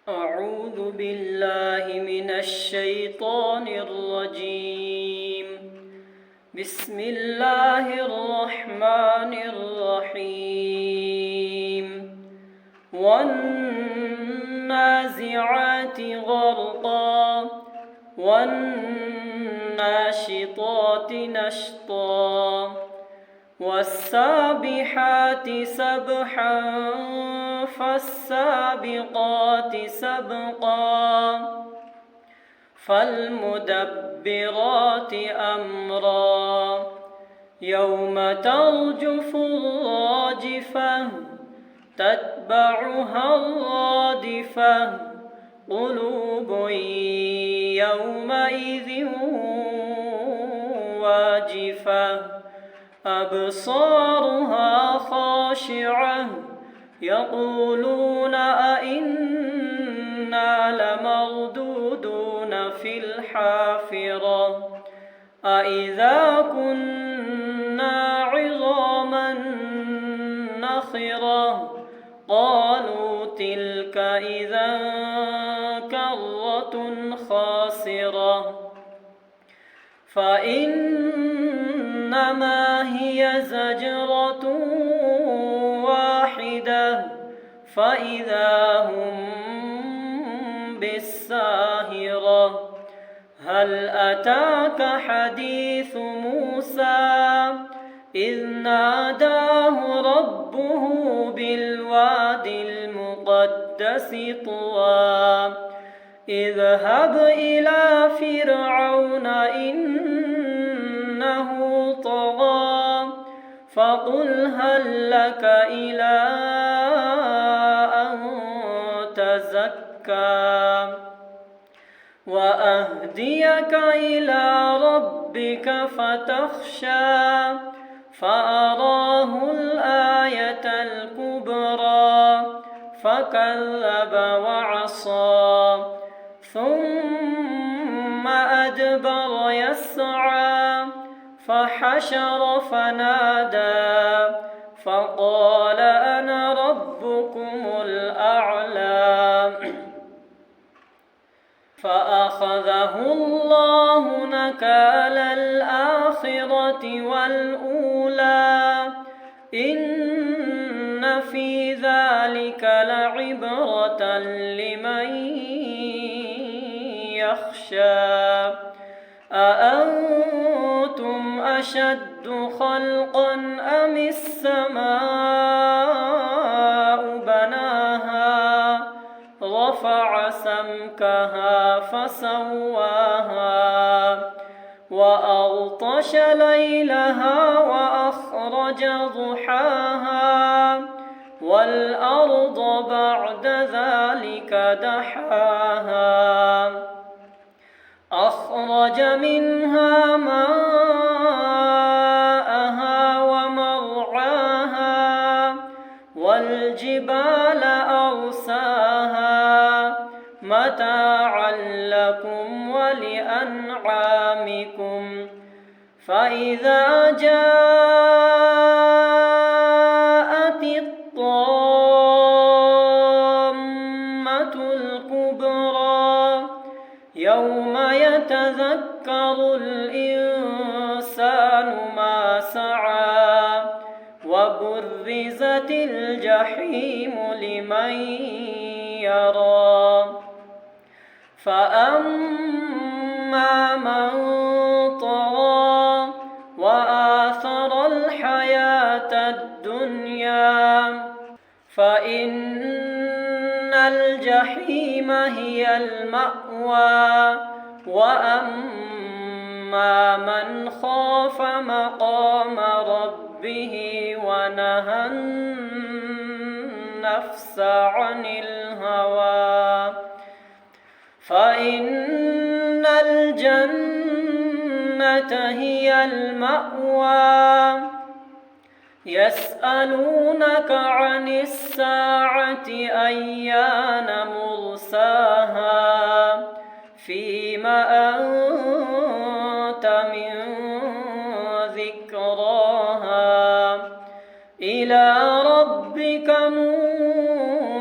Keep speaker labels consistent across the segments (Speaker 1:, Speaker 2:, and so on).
Speaker 1: أعوذ بالله من الشيطان الرجيم. بسم الله الرحمن الرحيم. والنازعات غرقا والناشطات نشطا والسابحات سبحا فالسابقات سبقا فالمدبرات أمرا يوم ترجف الراجفة تتبعها الرادفة قلوب يومئذ واجفة أبصارها خاشعة يقولون أئنا لمردودون في الحافرة أئذا كنا عظاما نخرة قالوا تلك إذا كرة خاسرة فإنما هي زجرة واحدة فإذا هم بالساهرة هل أتاك حديث موسى إذ ناداه ربه بالواد المقدس طوى اذهب إلى فرعون إنه طغى فقل هل لك إلى أن تزكى وأهديك إلى ربك فتخشى فأراه الآية الكبرى فكذب وعصى ثم أدبر يسعى فحشر فنادى فقال أنا ربكم الأعلى فأخذه الله نكال الآخرة والأولى إن في ذلك لعبرة لمن يخشى أأنتم أشد خلقا أم السماء بناها رفع سمكها فسواها وأغطش ليلها وأخرج ضحاها والأرض بعد ذلك دحاها أخرج منها ماءها ومرعاها والجبال أرساها متاعا لكم ولأنعامكم فإذا جاءت الطامة الكبرى يوم يتذكر الإنسان ما سعى وبرزت الجحيم لمن يرى فأما من طغى وآثر الحياة الدنيا فإن الجحيم هي المأوى وأما من خاف مقام ربه ونهى النفس عن الهوى فإن الجنة هي المأوى يسألونك عن الساعة أيان مرساها فيما أنت من ذكراها إلى ربك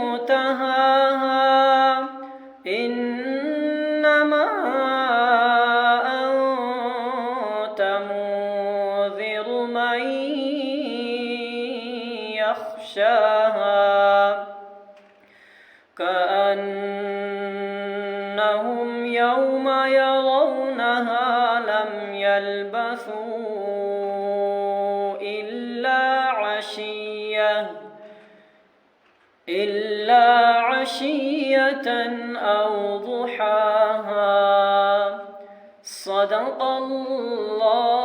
Speaker 1: منتهاها يخشاها كأنهم يوم يرونها لم يلبثوا إلا عشية أو ضحاها. صدق الله